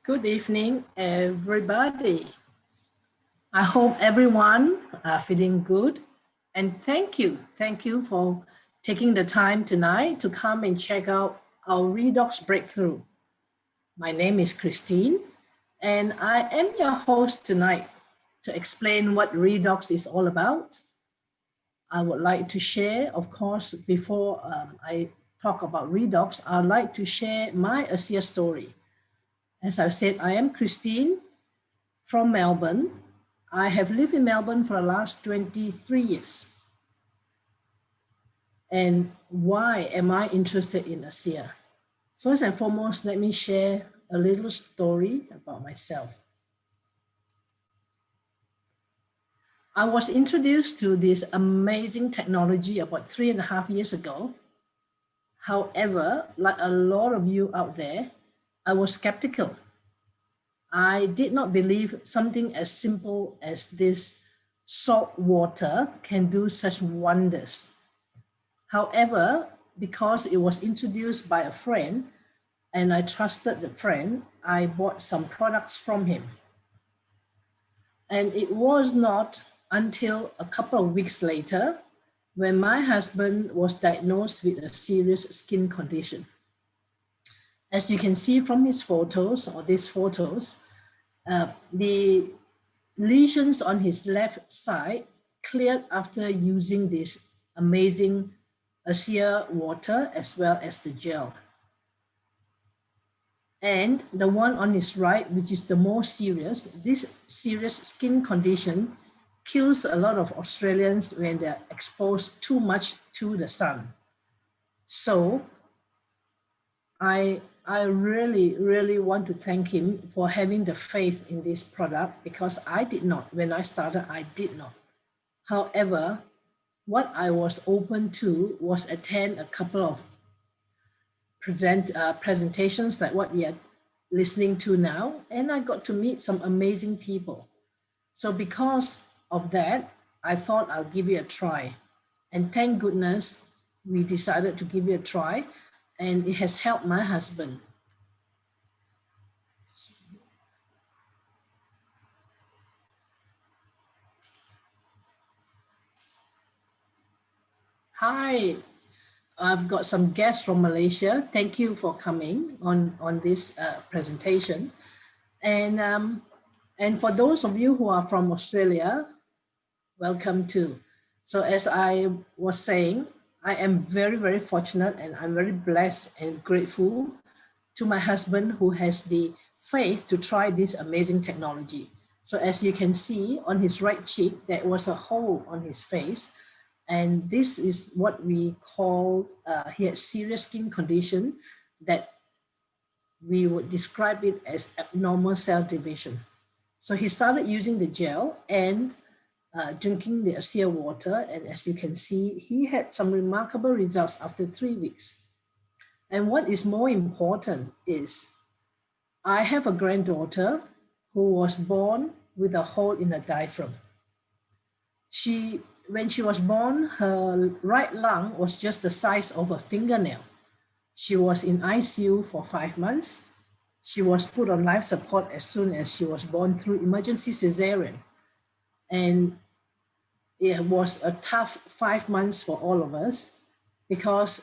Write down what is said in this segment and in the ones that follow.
Good evening, everybody. I hope everyone are feeling good. And thank you for taking the time tonight to come and check out our redox breakthrough. My name is Cristine, and I am your host tonight to explain what redox is all about. I would like to share, of course, before I talk about redox, I'd like to share my ASEA story. As I said, I am Christine from Melbourne. I have lived in Melbourne for the last 23 years. And why am I interested in ASEA? First and foremost, let me share a little story about myself. I was introduced to this amazing technology about 3.5 years ago. However, like a lot of you out there, I was skeptical. I did not believe something as simple as this salt water can do such wonders. However, because it was introduced by a friend and I trusted the friend, I bought some products from him. And it was not until a couple of weeks later when my husband was diagnosed with a serious skin condition. As you can see from his photos or these photos, the lesions on his left side cleared after using this amazing ASEA water as well as the gel. And the one on his right, which is the more serious, this serious skin condition kills a lot of Australians when they're exposed too much to the sun. So I really want to thank him for having the faith in this product because I did not. When I started, I did not. However, what I was open to was attend a couple of presentations like what you're listening to now, and I got to meet some amazing people. So because of that, I thought I'll give it a try. And thank goodness we decided to give it a try, and it has helped my husband. Hi, I've got some guests from Malaysia. Thank you for coming on this presentation. And for those of you who are from Australia, welcome too. So as I was saying, I am very fortunate and I'm very blessed and grateful to my husband who has the faith to try this amazing technology. So as you can see on his right cheek, there was a hole on his face. And this is what we call, he had serious skin condition that we would describe it as abnormal cell division. So he started using the gel and drinking the ASEA water. And as you can see, he had some remarkable results after 3 weeks. And what is more important is I have a granddaughter who was born with a hole in her diaphragm. When she was born, her right lung was just the size of a fingernail. She was in ICU for 5 months. She was put on life support as soon as she was born through emergency cesarean. And it was a tough 5 months for all of us because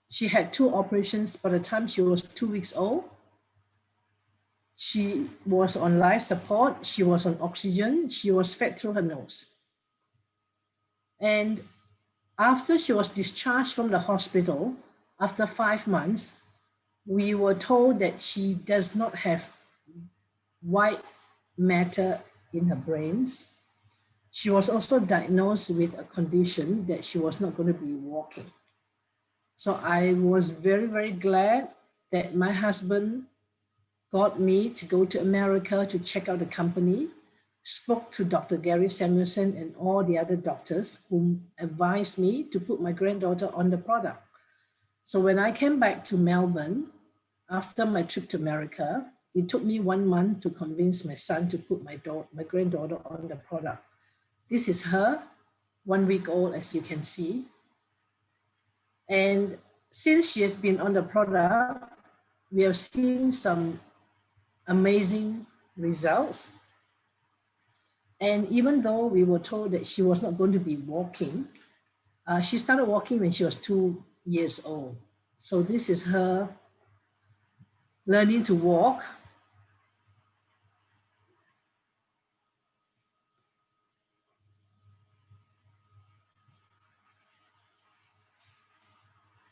she had 2 operations by the time she was 2 weeks old. She was on life support, she was on oxygen, she was fed through her nose. And after she was discharged from the hospital, after 5 months, we were told that she does not have white matter in her brains. She was also diagnosed with a condition that she was not going to be walking. So I was very glad that my husband got me to go to America to check out the company, spoke to Dr. Gary Samuelson and all the other doctors who advised me to put my granddaughter on the product. So when I came back to Melbourne, after my trip to America, it took me 1 month to convince my son to put my granddaughter on the product. This is her, 1 week old, as you can see. And since she has been on the product, we have seen some amazing results. And even though we were told that she was not going to be walking, she started walking when she was 2 years old. So this is her learning to walk.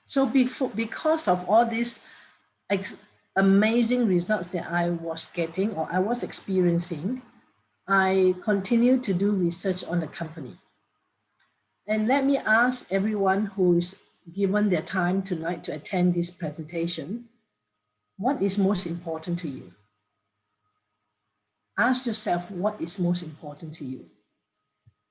So because of all these amazing results that I was getting or I was experiencing, I continued to do research on the company. And let me ask everyone who is given their time tonight to attend this presentation, what is most important to you? Ask yourself what is most important to you.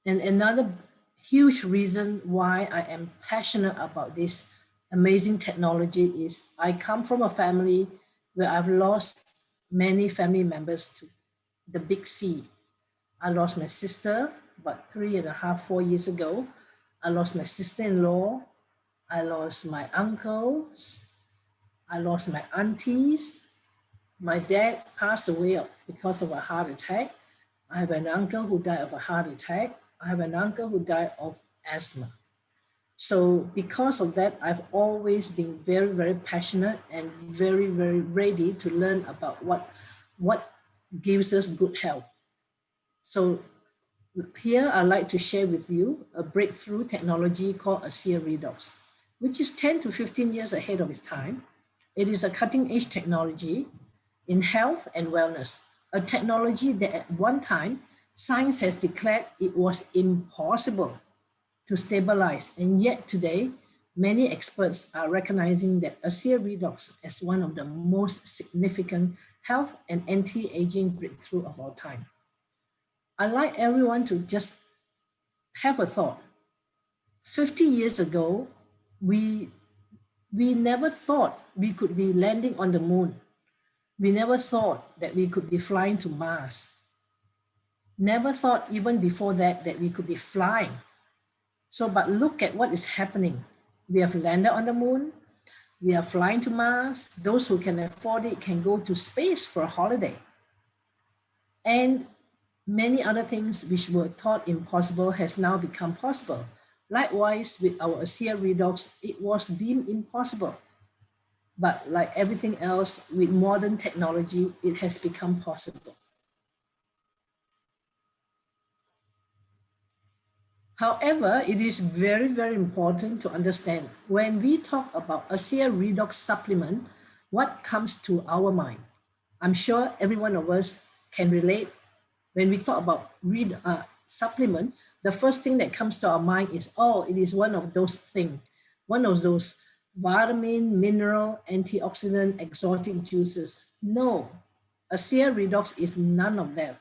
And another huge reason why I am passionate about this amazing technology is I come from a family where I've lost many family members to the big C. I lost my sister about 3.5, 4 years ago. I lost my sister-in-law. I lost my uncles. I lost my aunties. My dad passed away because of a heart attack. I have an uncle who died of a heart attack. I have an uncle who died of asthma. So because of that, I've always been very, very passionate and very, very ready to learn about what gives us good health. So here I'd like to share with you a breakthrough technology called ASEA Redox, which is 10 to 15 years ahead of its time. It is a cutting edge technology in health and wellness, a technology that at one time science has declared it was impossible to stabilize. And yet today, many experts are recognizing that ASEA Redox as one of the most significant health and anti-aging breakthrough of our time. I'd like everyone to just have a thought. 50 years ago, we never thought we could be landing on the moon. We never thought that we could be flying to Mars. Never thought even before that we could be flying. So, but look at what is happening. We have landed on the moon. We are flying to Mars. Those who can afford it can go to space for a holiday. And many other things which were thought impossible has now become possible. Likewise, with our ASEA Redox, it was deemed impossible. But like everything else, with modern technology, it has become possible. However, it is very, very important to understand when we talk about ASEA Redox supplement, what comes to our mind? I'm sure every one of us can relate. When we talk about supplement, the first thing that comes to our mind is, oh, it is one of those things, one of those vitamin, mineral, antioxidant, exotic juices. No, ASEA Redox is none of that.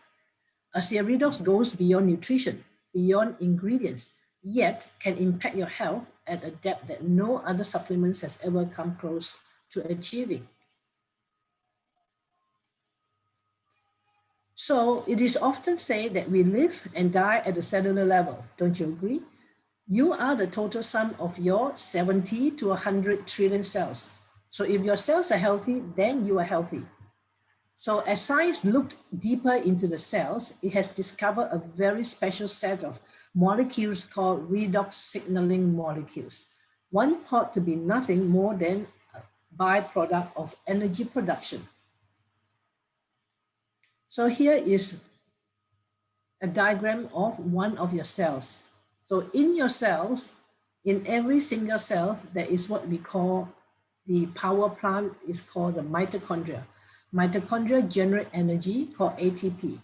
ASEA Redox goes beyond nutrition, beyond ingredients, yet can impact your health at a depth that no other supplements has ever come close to achieving. So it is often said that we live and die at the cellular level. Don't you agree? You are the total sum of your 70 to 100 trillion cells. So if your cells are healthy, then you are healthy. So as science looked deeper into the cells, it has discovered a very special set of molecules called redox signaling molecules. One thought to be nothing more than a byproduct of energy production. So here is a diagram of one of your cells. So in your cells, in every single cell, there is what we call the power plant is called the mitochondria. Mitochondria generate energy called ATP.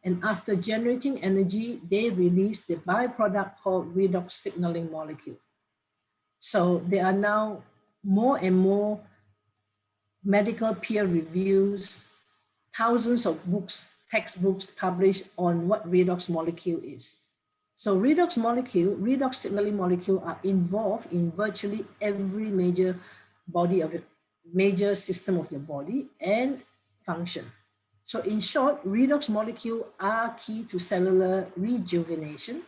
And after generating energy, they release the byproduct called redox signaling molecule. So there are now more and more medical peer reviews, thousands of books, textbooks published on what redox molecule is. So redox signaling molecule are involved in virtually every major system of your body and function. So in short, redox molecule are key to cellular rejuvenation,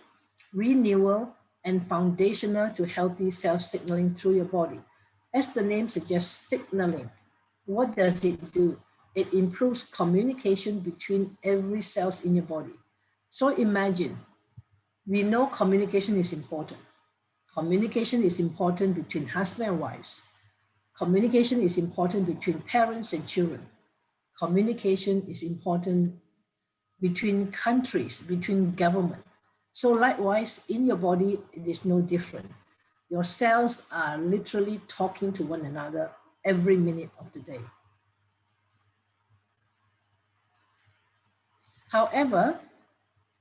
renewal, and foundational to healthy cell signaling through your body. As the name suggests, signaling. What does it do? It improves communication between every cells in your body. So imagine, we know communication is important. Communication is important between husband and wives. Communication is important between parents and children. Communication is important between countries, between government. So likewise, in your body, it is no different. Your cells are literally talking to one another every minute of the day. However,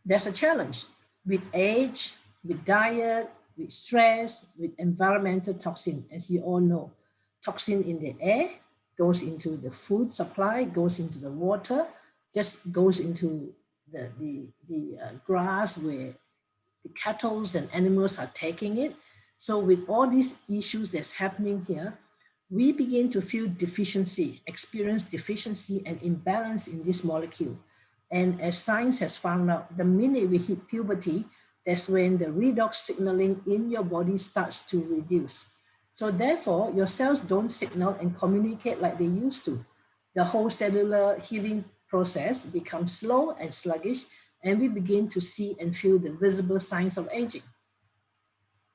there's a challenge with age, with diet, with stress, with environmental toxin. As you all know, toxin in the air goes into the food supply, goes into the water, just goes into the grass where the cattle and animals are taking it. So with all these issues that's happening here, we begin to feel deficiency, experience deficiency and imbalance in this molecule. And as science has found out, the minute we hit puberty, that's when the redox signaling in your body starts to reduce. So therefore, your cells don't signal and communicate like they used to. The whole cellular healing process becomes slow and sluggish, and we begin to see and feel the visible signs of aging.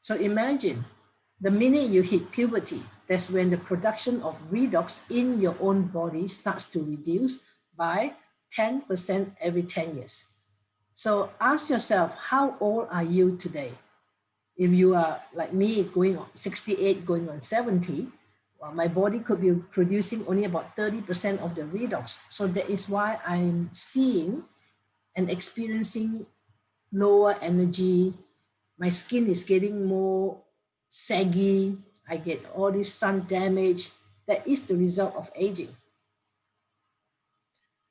So imagine, the minute you hit puberty, that's when the production of redox in your own body starts to reduce by 10% every 10 years. So ask yourself, how old are you today? If you are like me, going on 68, going on 70, well, my body could be producing only about 30% of the redox. So that is why I'm seeing and experiencing lower energy. My skin is getting more saggy. I get all this sun damage. That is the result of aging.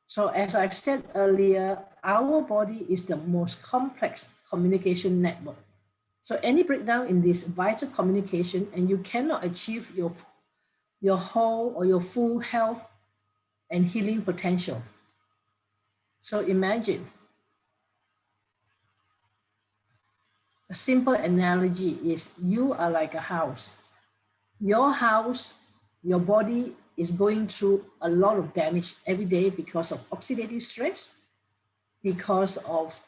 So as I've said earlier, our body is the most complex communication network. So any breakdown in this vital communication and you cannot achieve your whole or your full health and healing potential. So imagine, a simple analogy is you are like a house. Your house, your body is going through a lot of damage every day because of oxidative stress, because of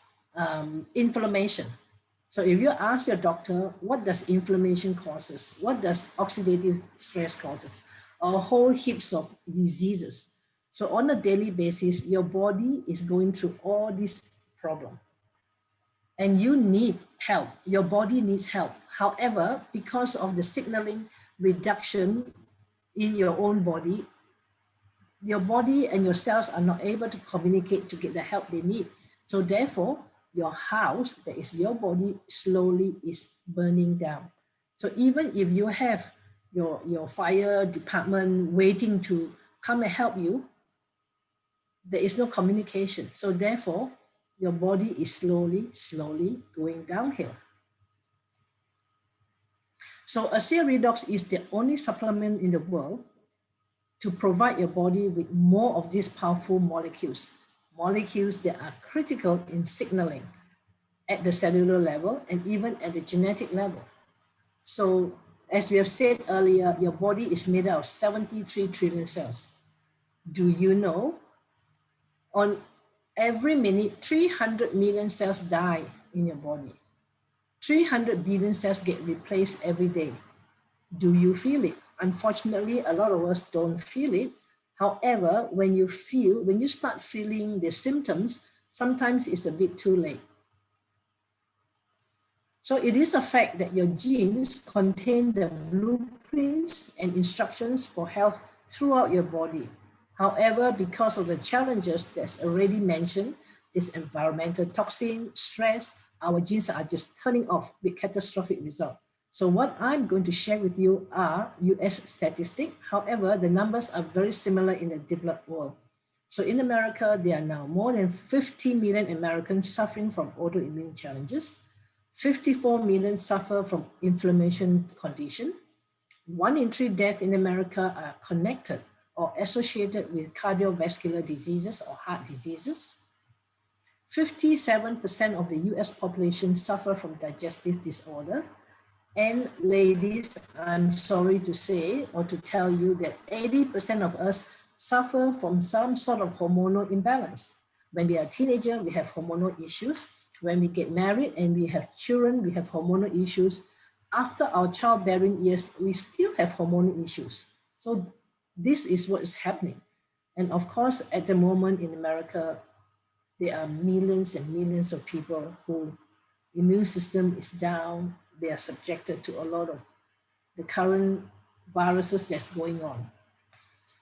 inflammation. So if you ask your doctor, what does inflammation causes? What does oxidative stress causes? A whole heaps of diseases. So on a daily basis, your body is going through all these problems. And you need help. Your body needs help. However, because of the signaling reduction in your own body, your body and your cells are not able to communicate to get the help they need. So therefore, your house, that is your body, slowly is burning down. So even if you have your fire department waiting to come and help you, there is no communication. So therefore, your body is slowly going downhill. So acid redox is the only supplement in the world to provide your body with more of these powerful molecules that are critical in signaling at the cellular level and even at the genetic level. So as we have said earlier, your body is made out of 73 trillion cells. Do you know on every minute, 300 million cells die in your body? 300 billion cells get replaced every day. Do you feel it? Unfortunately, a lot of us don't feel it. However, when you start feeling the symptoms, sometimes it's a bit too late. So it is a fact that your genes contain the blueprints and instructions for health throughout your body. However, because of the challenges that's already mentioned, this environmental toxin, stress, our genes are just turning off with catastrophic results. So what I'm going to share with you are US statistics. However, the numbers are very similar in the developed world. So in America, there are now more than 50 million Americans suffering from autoimmune challenges. 54 million suffer from inflammation condition. 1 in 3 deaths in America are connected or associated with cardiovascular diseases or heart diseases. 57% of the US population suffer from digestive disorder. And ladies, I'm sorry to say or to tell you that 80% of us suffer from some sort of hormonal imbalance. When we are a teenager, we have hormonal issues. When we get married and we have children, we have hormonal issues. After our childbearing years, we still have hormonal issues. So this is what is happening. And of course, at the moment in America, there are millions and millions of people who immune system is down. They are subjected to a lot of the current viruses that's going on.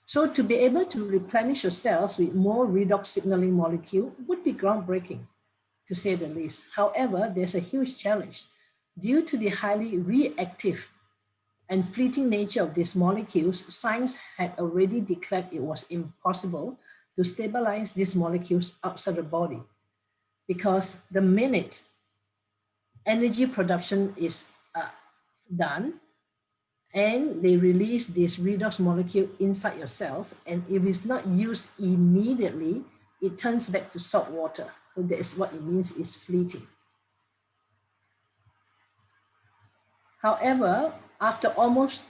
So to be able to replenish your cells with more redox signaling molecule would be groundbreaking, to say the least. However, there's a huge challenge. Due to the highly reactive and fleeting nature of these molecules, science had already declared it was impossible to stabilize these molecules outside the body, because the minute energy production is done, and they release this redox molecule inside your cells, and if it's not used immediately, it turns back to salt water. So that is what it means, is fleeting. However, after almost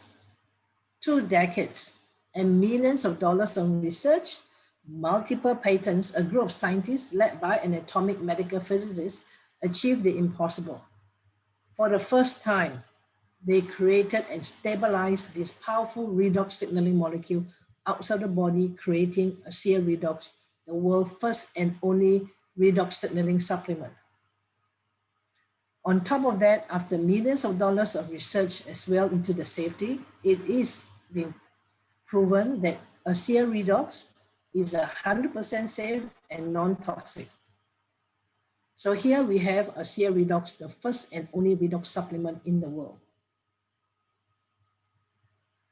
2 decades and millions of dollars on research, multiple patents, a group of scientists led by an atomic medical physicist achieved the impossible. For the first time, they created and stabilized this powerful redox signaling molecule outside the body, creating a ASEA Redox, the world's first and only redox signaling supplement. On top of that, after millions of dollars of research as well into the safety, it is being proven that ASEA Redox is 100% safe and non-toxic. So here we have ASEA Redox, the first and only redox supplement in the world.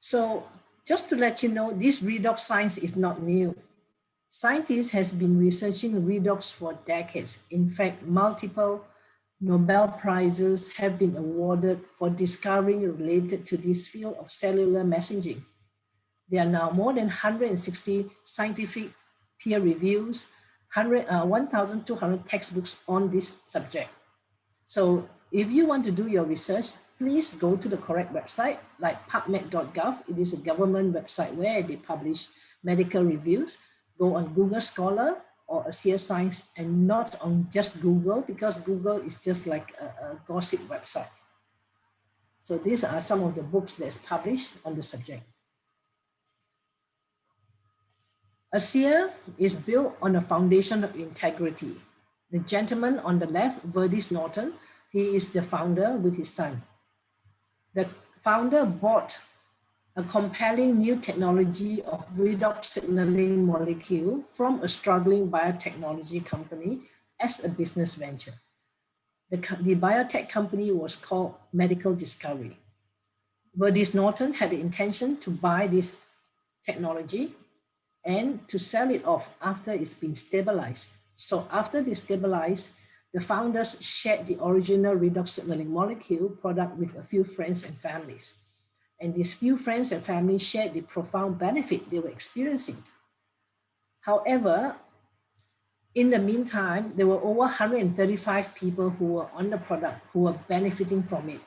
So just to let you know, this redox science is not new. Scientists has been researching redox for decades. In fact, multiple Nobel Prizes have been awarded for discovering related to this field of cellular messaging. There are now more than 160 scientific peer reviews, 1,200 textbooks on this subject. So if you want to do your research, please go to the correct website like pubmed.gov. It is a government website where they publish medical reviews. Go on Google Scholar or ASEA Science, and not on just Google, because Google is just like a gossip website. So these are some of the books that's published on the subject. ASEA is built on a foundation of integrity. The gentleman on the left, Verdis Norton, he is the founder with his son. The founder bought a compelling new technology of redox signaling molecule from a struggling biotechnology company as a business venture. The biotech company was called Medical Discovery. Verdis Norton had the intention to buy this technology and to sell it off after it's been stabilized. So after they stabilized, the founders shared the original redox signaling molecule product with a few friends and families. And these few friends and families shared the profound benefit they were experiencing. However, in the meantime, there were over 135 people who were on the product who were benefiting from it.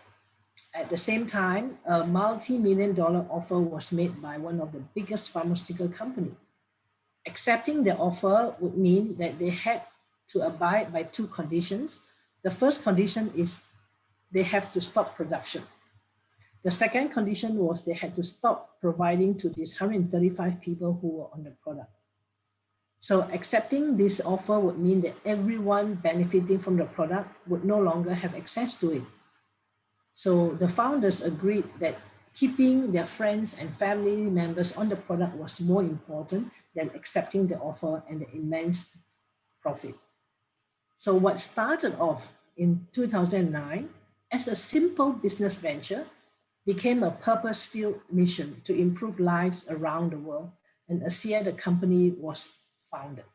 At the same time, a multi-million-dollar offer was made by one of the biggest pharmaceutical companies. Accepting the offer would mean that they had to abide by 2 conditions. The first condition is they have to stop production. The second condition was they had to stop providing to these 135 people who were on the product. So accepting this offer would mean that everyone benefiting from the product would no longer have access to it. So the founders agreed that keeping their friends and family members on the product was more important than accepting the offer and the immense profit. So what started off in 2009 as a simple business venture became a purpose-filled mission to improve lives around the world, and ASEA, the company, was founded.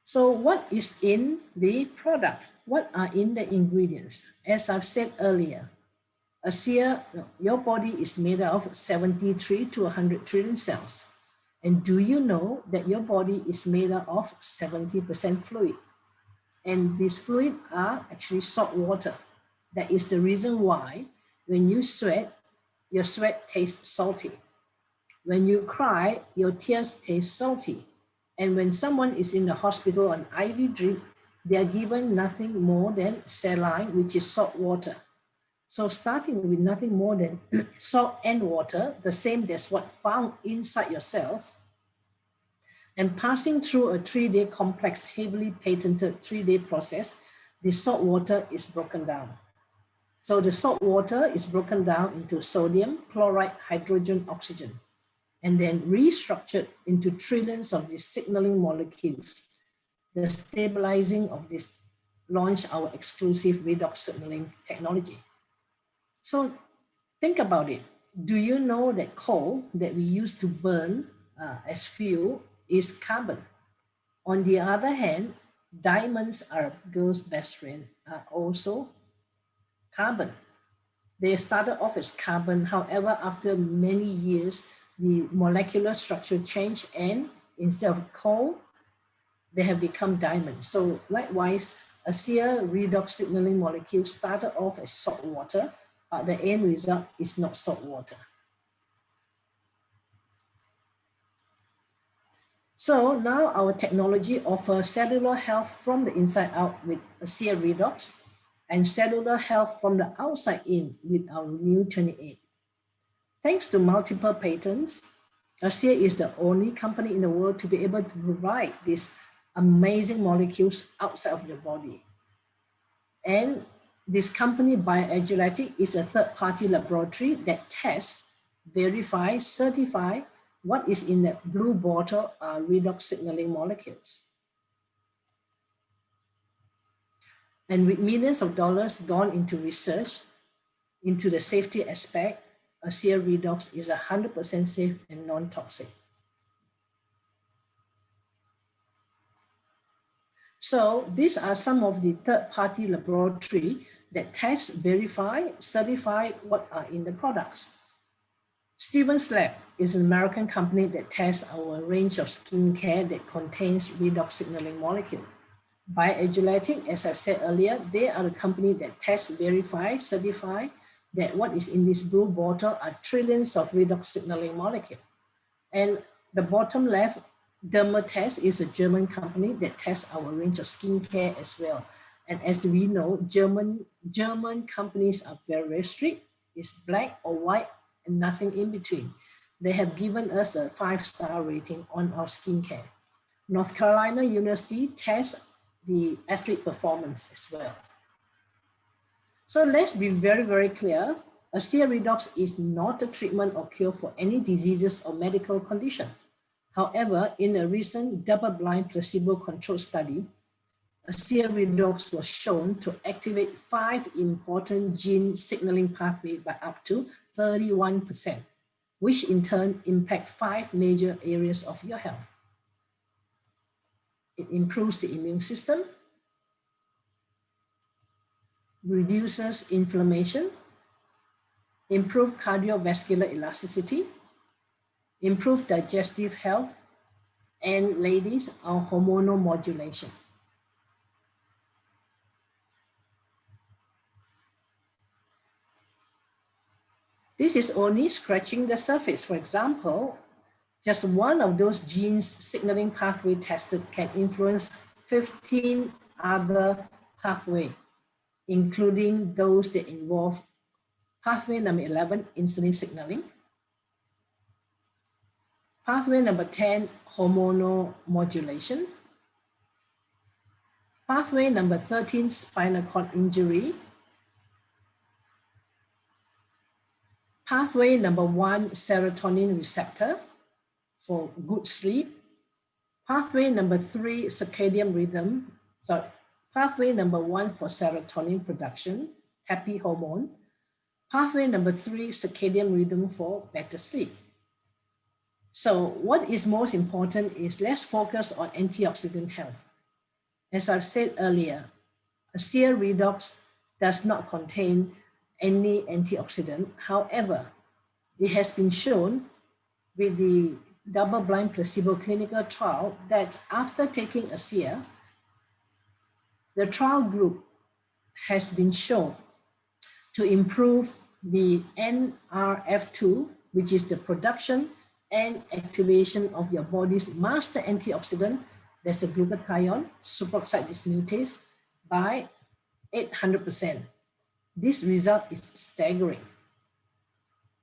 So what is in the product? What are in the ingredients? As I've said earlier, ASEA, your body is made of 73 to 100 trillion cells. And do you know that your body is made up of 70% fluid? And these fluid are actually salt water. That is the reason why when you sweat, your sweat tastes salty. When you cry, your tears taste salty. And when someone is in the hospital on IV drip, they are given nothing more than saline, which is salt water. So starting with nothing more than salt and water, the same as what found inside your cells, and passing through a 3-day complex, heavily patented 3-day process, the salt water is broken down. So the salt water is broken down into sodium, chloride, hydrogen, oxygen, and then restructured into trillions of these signaling molecules. The stabilizing of this launched our exclusive redox signaling technology. So think about it. Do you know that coal that we use to burn as fuel is carbon? On the other hand, diamonds are girls' best friend are also carbon. They started off as carbon. However, after many years, the molecular structure changed, and instead of coal, they have become diamonds. So likewise, a shear redox signaling molecule started off as salt water, but the end result is not salt water. So now our technology offers cellular health from the inside out with a shear redox, and cellular health from the outside in with our new 28. Thanks to multiple patents, Asia is the only company in the world to be able to provide these amazing molecules outside of your body. And this company, Bioagility, is a third-party laboratory that tests, verifies, certifies what is in the blue bottle are redox signaling molecules. And with millions of dollars gone into research, into the safety aspect, a shear redox is 100% safe and non-toxic. So these are some of the third-party laboratory that test, verify, certify what are in the products. Stevens Lab is an American company that tests our range of skincare that contains redox signaling molecule. Bioagility, as I've said earlier, they are the company that tests, verify, certify that what is in this blue bottle are trillions of redox signaling molecule. And the bottom left, Dermatest is a German company that tests our range of skincare as well. And as we know, German companies are very, very strict. It's black or white and nothing in between. They have given us a 5-star rating on our skincare. North Carolina University tests the athlete performance as well. So let's be very, very clear. A shear redox is not a treatment or cure for any diseases or medical condition. However, in a recent double-blind placebo-controlled study, a shear redox was shown to activate 5 important gene signaling pathways by up to 31%, which in turn impact 5 major areas of your health. It improves the immune system, reduces inflammation, improve cardiovascular elasticity, improve digestive health, and ladies, our hormonal modulation. This is only scratching the surface. For example, just one of those genes signaling pathway tested can influence 15 other pathways, including those that involve pathway number 11, insulin signaling, pathway number 10, hormonal modulation, pathway number 13, spinal cord injury, pathway number 1, serotonin receptor for good sleep, pathway number 3, circadian rhythm, pathway number 1 for serotonin production, happy hormone, pathway number 3, circadian rhythm for better sleep. So what is most important is let's focus on antioxidant health. As I've said earlier, a shear redox does not contain any antioxidant. However, it has been shown with the double-blind placebo clinical trial that after taking a shear, the trial group has been shown to improve the NRF2, which is the production and activation of your body's master antioxidant, there's a glutathione superoxide dismutase, by 800%. This result is staggering.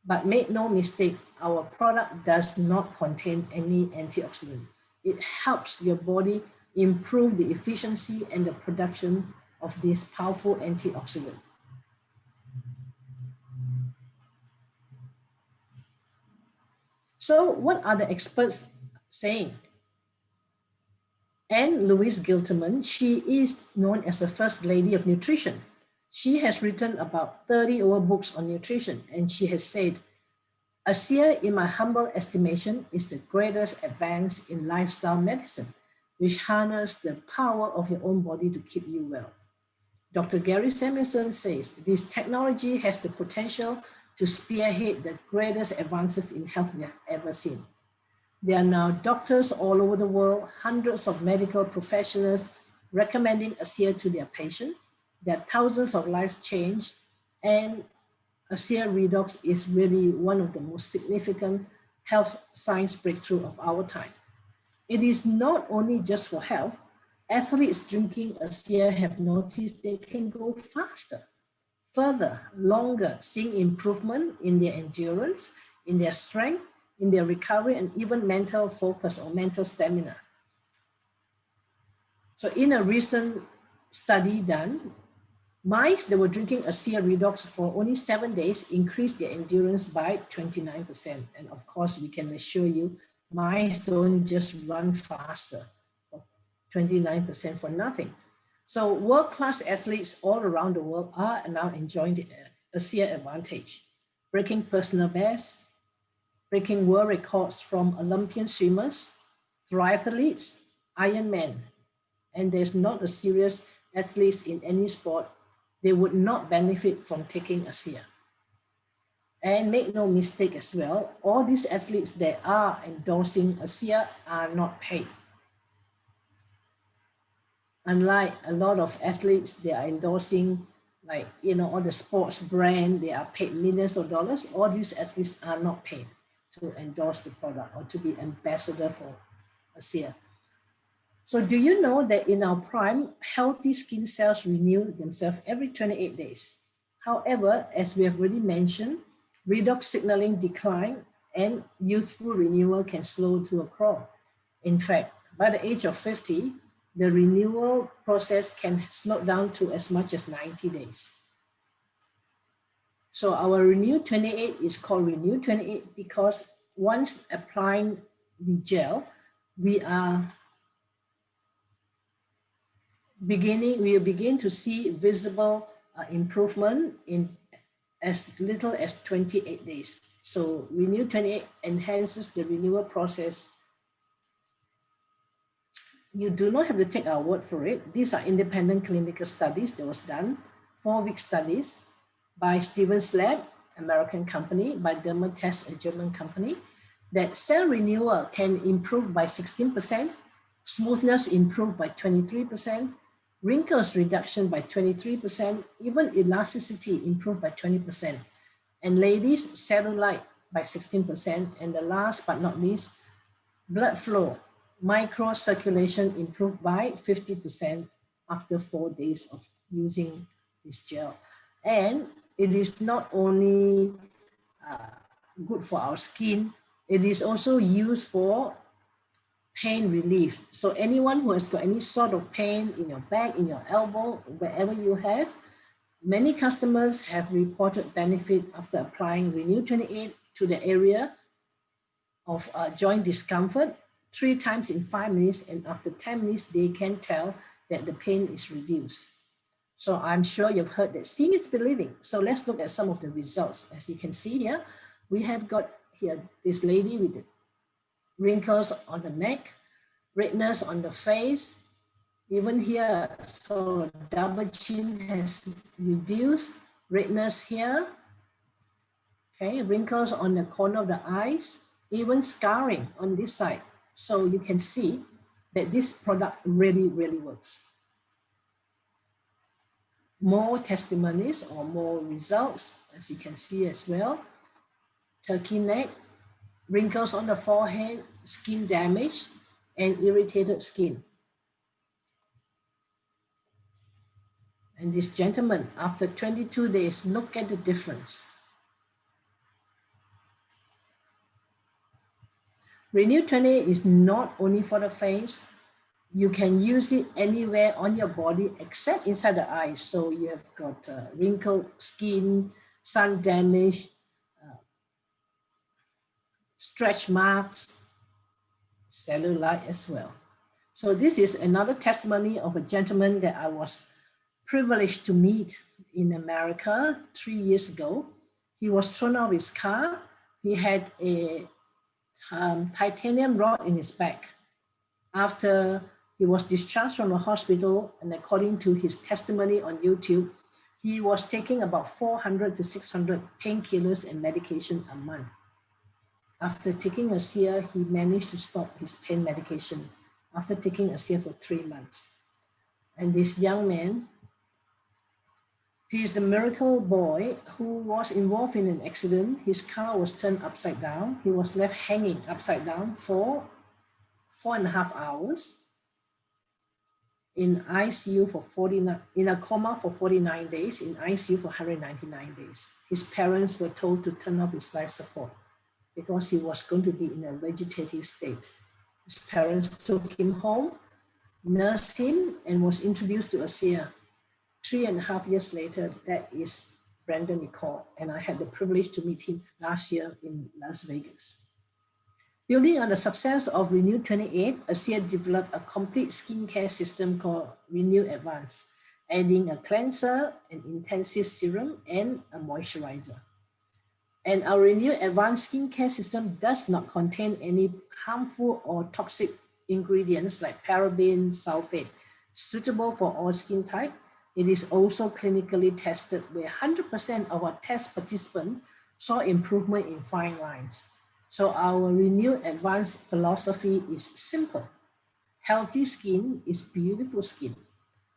But make no mistake, our product does not contain any antioxidant. It helps your body improve the efficiency and the production of this powerful antioxidant. So what are the experts saying? Anne Louise Gilterman, she is known as the first lady of nutrition. She has written about 30 over books on nutrition, and she has said, ASEA, in my humble estimation, is the greatest advance in lifestyle medicine, which harnesses the power of your own body to keep you well. Dr. Gary Samuelson says, this technology has the potential to spearhead the greatest advances in health we have ever seen. There are now doctors all over the world, hundreds of medical professionals recommending ASEA to their patients. There are thousands of lives changed, and ASEA Redox is really one of the most significant health science breakthrough of our time. It is not only just for health. Athletes drinking ASEA have noticed they can go faster, further, longer, seeing improvement in their endurance, in their strength, in their recovery, and even mental focus or mental stamina. So in a recent study done, mice that were drinking ASEA Redox for only 7 days increased their endurance by 29%. And of course, we can assure you, mice don't just run faster, 29% for nothing. So world-class athletes all around the world are now enjoying the ASEA advantage, breaking personal bests, breaking world records from Olympian swimmers, triathletes, Ironman, and there's not a serious athlete in any sport, they would not benefit from taking ASEA. And make no mistake as well, all these athletes that are endorsing ASEA are not paid. Unlike a lot of athletes, they are endorsing, like, all the sports brand, they are paid millions of dollars. All these athletes are not paid to endorse the product or to be ambassador for ASEA. So do you know that in our prime, healthy skin cells renew themselves every 28 days? However, as we have already mentioned, redox signaling decline and youthful renewal can slow to a crawl. In fact, by the age of 50, the renewal process can slow down to as much as 90 days. So our Renew 28 is called Renew 28 because once applying the gel, we will begin to see visible improvement in as little as 28 days. So Renew 28 enhances the renewal process. You do not have to take our word for it. These are independent clinical studies that was done, 4-week studies by Stevens Lab, American company, by Dermatest, a German company, that cell renewal can improve by 16%, smoothness improved by 23%, wrinkles reduction by 23%, even elasticity improved by 20%, and ladies, cellulite by 16%, and the last but not least, blood flow, microcirculation improved by 50% after 4 days of using this gel. And it is not only good for our skin, it is also used for pain relief. So anyone who has got any sort of pain in your back, in your elbow, wherever you have, many customers have reported benefit after applying Renew 28 to the area of joint discomfort 3 times in 5 minutes, and after 10 minutes, they can tell that the pain is reduced. So I'm sure you've heard that seeing is believing. So let's look at some of the results. As you can see here, we have got here this lady with the wrinkles on the neck, redness on the face, even here, so double chin has reduced, redness here, okay, wrinkles on the corner of the eyes, even scarring on this side. So you can see that this product really, really works. More testimonies or more results, as you can see as well. Turkey neck, wrinkles on the forehead, skin damage, and irritated skin. And this gentleman, after 22 days, look at the difference. Renew 28 is not only for the face. You can use it anywhere on your body except inside the eyes. So you have got wrinkled skin, sun damage, stretch marks, cellulite as well. So this is another testimony of a gentleman that I was privileged to meet in America 3 years ago. He was thrown out of his car. He had a titanium rod in his back. After he was discharged from the hospital, and according to his testimony on YouTube, he was taking about 400 to 600 painkillers and medication a month. After taking a SEER, he managed to stop his pain medication after taking a SEER for 3 months. And this young man, he is the miracle boy who was involved in an accident. His car was turned upside down. He was left hanging upside down for 4.5 hours in ICU for 49, in a coma for 49 days, in ICU for 199 days. His parents were told to turn off his life support because he was going to be in a vegetative state. His parents took him home, nursed him, and was introduced to a SEER. 3.5 years later, that is Brandon Nicole, and I had the privilege to meet him last year in Las Vegas. Building on the success of Renew 28, SEER developed a complete skincare system called Renew Advance, adding a cleanser, an intensive serum, and a moisturizer. And our Renew Advanced skincare system does not contain any harmful or toxic ingredients like paraben, sulfate, suitable for all skin type. It is also clinically tested where 100% of our test participants saw improvement in fine lines. So our Renew Advanced philosophy is simple. Healthy skin is beautiful skin.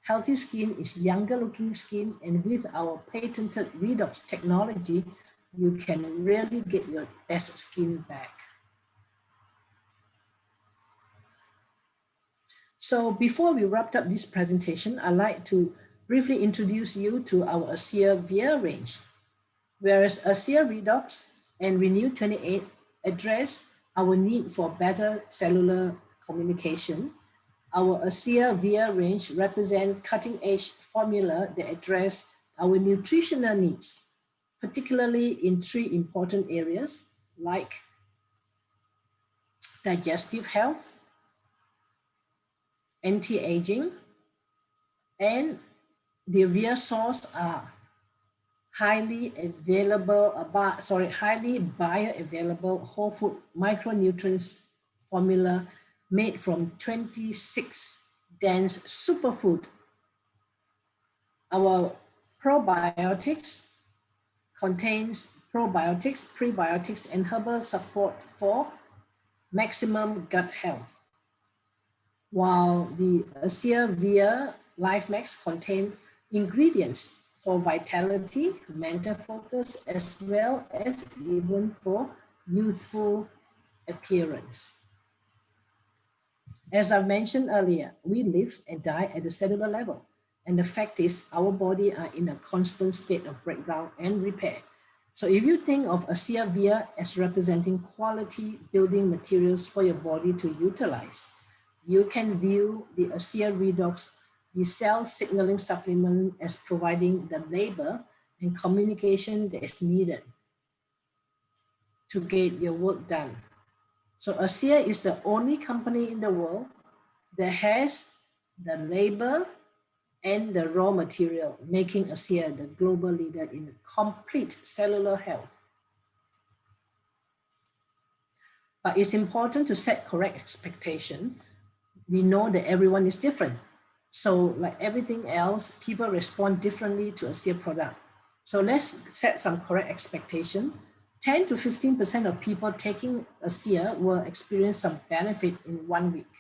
Healthy skin is younger looking skin, and with our patented redox technology, you can really get your best skin back. So before we wrap up this presentation, I'd like to briefly introduce you to our SEER Via range. Whereas SEER Redox and Renew 28 address our need for better cellular communication, our SEER Via range represent cutting-edge formula that address our nutritional needs, particularly in 3 important areas like digestive health, anti-aging, and the Via source are highly bioavailable whole food micronutrients formula made from 26 dense superfood. Our probiotics contains probiotics, prebiotics, and herbal support for maximum gut health. While the SEER Via Life Max contain ingredients for vitality, mental focus, as well as even for youthful appearance. As I mentioned earlier, we live and die at the cellular level. And the fact is our body are in a constant state of breakdown and repair. So if you think of a SEER Via as representing quality building materials for your body to utilize, you can view the SEER Redox, the cell signaling supplement, as providing the labor and communication that is needed to get your work done. So SEER is the only company in the world that has the labor and the raw material, making SEER the global leader in complete cellular health. But it's important to set correct expectation. We know that everyone is different. So like everything else, people respond differently to a SEER product. So let's set some correct expectation. 10 to 15% of people taking a SEER will experience some benefit in 1 week,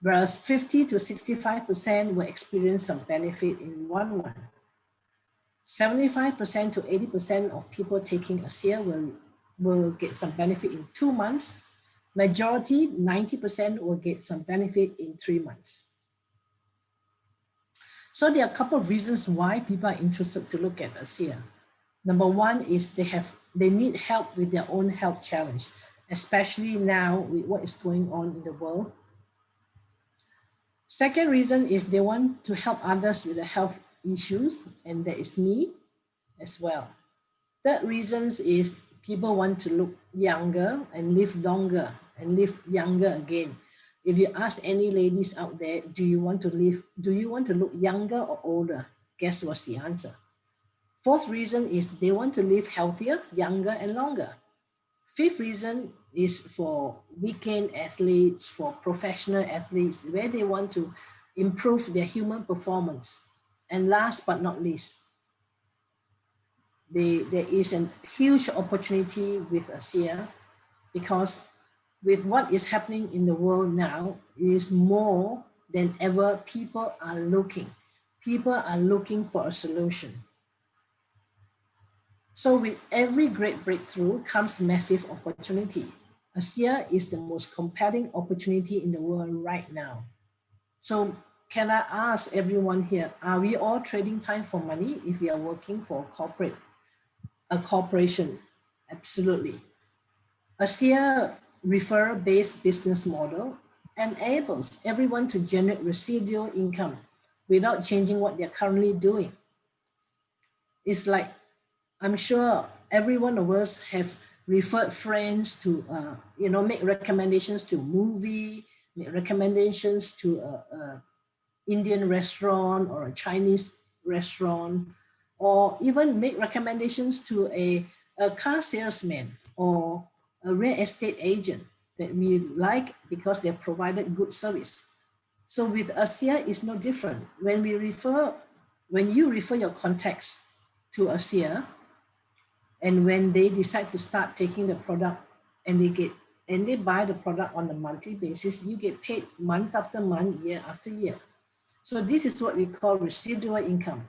whereas 50 to 65% will experience some benefit in 1 month. 75% to 80% of people taking a SEER will will get some benefit in 2 months. Majority, 90%, will get some benefit in 3 months. So there are a couple of reasons why people are interested to look at ASEA. Number one is they need help with their own health challenge, especially now with what is going on in the world. Second reason is they want to help others with the health issues, and that is me as well. Third reasons is people want to look younger and live longer and live younger again. If you ask any ladies out there, do you want to look younger or older? Guess what's the answer? Fourth reason is they want to live healthier, younger, and longer. Fifth reason is for weekend athletes, for professional athletes, where they want to improve their human performance. And last but not least, there is a huge opportunity with ASEA, because with what is happening in the world now, it is more than ever people are looking. People are looking for a solution. So with every great breakthrough comes massive opportunity. ASEA is the most compelling opportunity in the world right now. So can I ask everyone here, are we all trading time for money if we are working for a corporation? Absolutely. ASEA referral-based business model enables everyone to generate residual income without changing what they're currently doing. It's like, I'm sure every one of us have referred friends to, make recommendations to movie, make recommendations to a Indian restaurant or a Chinese restaurant, or even make recommendations to a car salesman or a real estate agent that we like because they've provided good service. So with ASEA, it's no different. When you refer your contacts to ASEA, and when they decide to start taking the product and they buy the product on a monthly basis, you get paid month after month, year after year. So this is what we call residual income.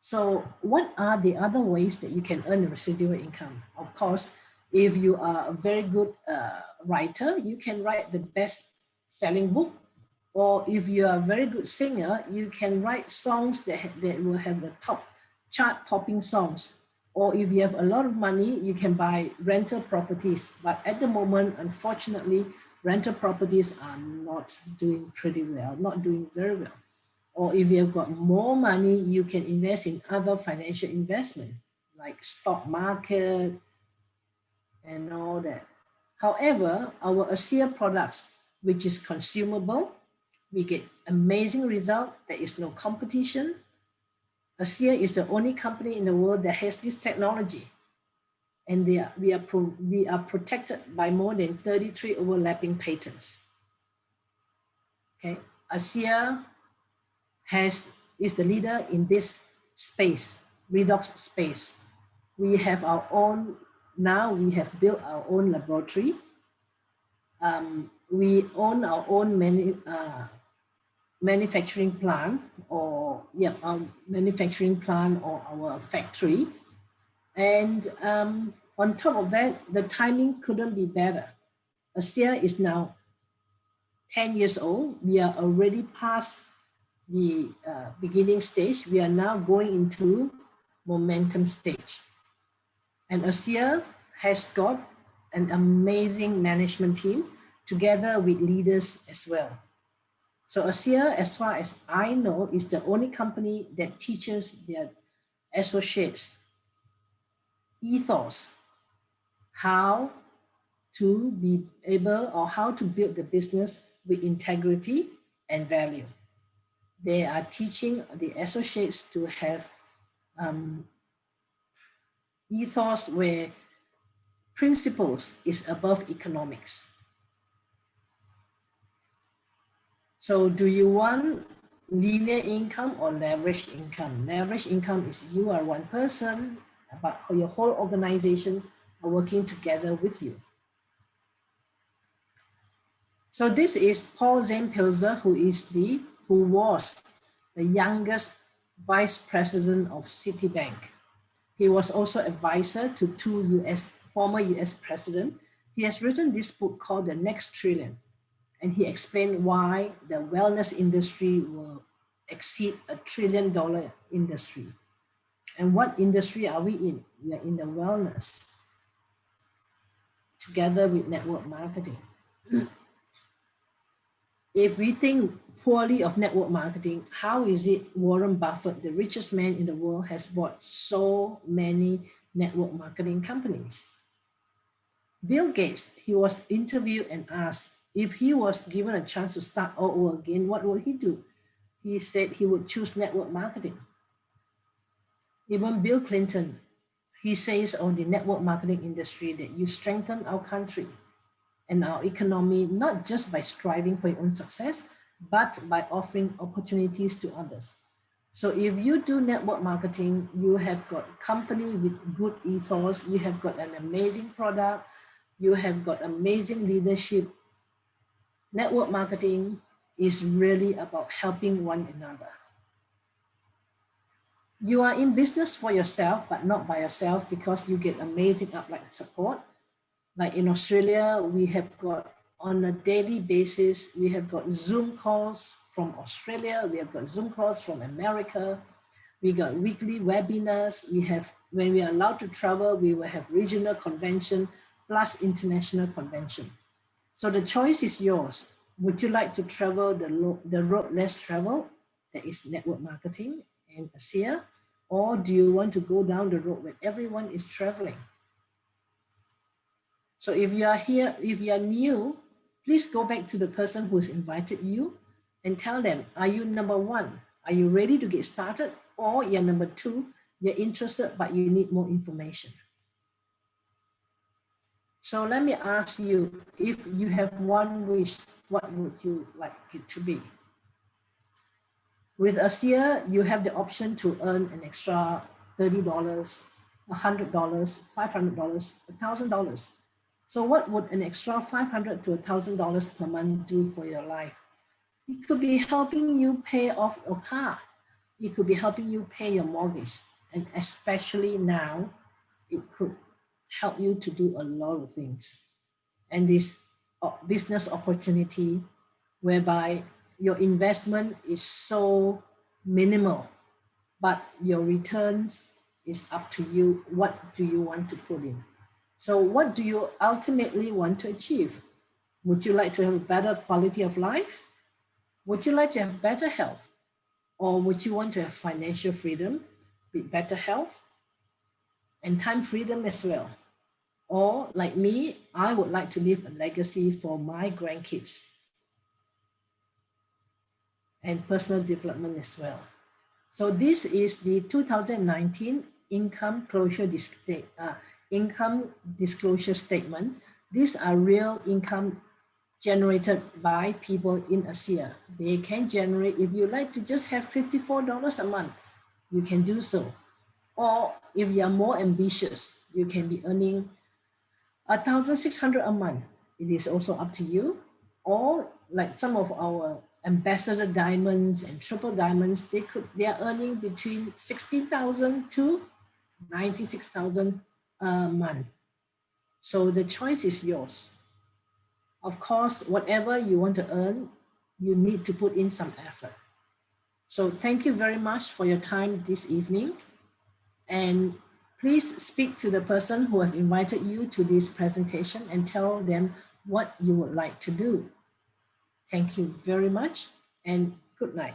So what are the other ways that you can earn residual income? Of course, if you are a very good writer, you can write the best selling book. Or if you are a very good singer, you can write songs that will have the top chart topping songs. Or if you have a lot of money, you can buy rental properties. But at the moment, unfortunately, rental properties are not doing pretty well, not doing very well. Or if you've got more money, you can invest in other financial investment like stock market and all that. However, our ASEA products, which is consumable, we get amazing result. There is no competition. ASEA is the only company in the world that has this technology, and we are protected by more than 33 overlapping patents. Okay, ASEA is the leader in this space, redox space. We have our own, now we have built our own laboratory. We own our own manufacturing plant or our factory. And on top of that, the timing couldn't be better. ASEA is now 10 years old. We are already past the beginning stage. We are now going into momentum stage. And ASEA has got an amazing management team together with leaders as well. So ASEA, as far as I know, is the only company that teaches their associates ethos, how to be able or how to build the business with integrity and value. They are teaching the associates to have ethos where principles is above economics. So do you want linear income or leveraged income? Leveraged income is you are one person, but your whole organization are working together with you. So this is Paul Zane-Pilzer, who was the youngest vice president of Citibank. He was also advisor to 2 US former US president. He has written this book called The Next Trillion, and he explained why the wellness industry will exceed $1 trillion industry. And what industry are we in? We are in the wellness, together with network marketing. If we think poorly of network marketing, how is it Warren Buffett, the richest man in the world, has bought so many network marketing companies? Bill Gates, he was interviewed and asked if he was given a chance to start all over again, what would he do? He said he would choose network marketing. Even Bill Clinton, he says on the network marketing industry that you strengthen our country and our economy, not just by striving for your own success, but by offering opportunities to others. So if you do network marketing, you have got a company with good ethos, you have got an amazing product, you have got amazing leadership. Network marketing is really about helping one another. You are in business for yourself, but not by yourself, because you get amazing upline support. Like in Australia, we have got on a daily basis, we have got Zoom calls from Australia, we have got Zoom calls from America, we got weekly webinars, we have, when we are allowed to travel, we will have regional convention plus international convention. So the choice is yours. Would you like to travel the road less traveled, that is network marketing and ASEA, or do you want to go down the road where everyone is traveling? So if you are here, if you are new, please go back to the person who's invited you and tell them, are you number one? Are you ready to get started? Or you're number two, you're interested, but you need more information. So let me ask you, if you have one wish, what would you like it to be? With ASEA, you have the option to earn an extra $30, $100, $500, $1,000. So what would an extra $500 to $1,000 per month do for your life? It could be helping you pay off a car. It could be helping you pay your mortgage. And especially now, it could help you to do a lot of things. And this business opportunity whereby your investment is so minimal, but your returns is up to you. What do you want to put in? So what do you ultimately want to achieve? Would you like to have a better quality of life? Would you like to have better health? Or would you want to have financial freedom with better health and time freedom as well? Or like me, I would like to leave a legacy for my grandkids and personal development as well. So this is the 2019 income disclosure statement. These are real income generated by people in ASEA. They can generate, if you like to just have $54 a month, you can do so. Or if you are more ambitious, you can be earning $1,600 a month. It is also up to you. Or like some of our ambassador diamonds and triple diamonds, they are earning between $60,000 to $96,000 a month. So the choice is yours. Of course, whatever you want to earn, you need to put in some effort. So thank you very much for your time this evening. And please speak to the person who have invited you to this presentation and tell them what you would like to do. Thank you very much and good night.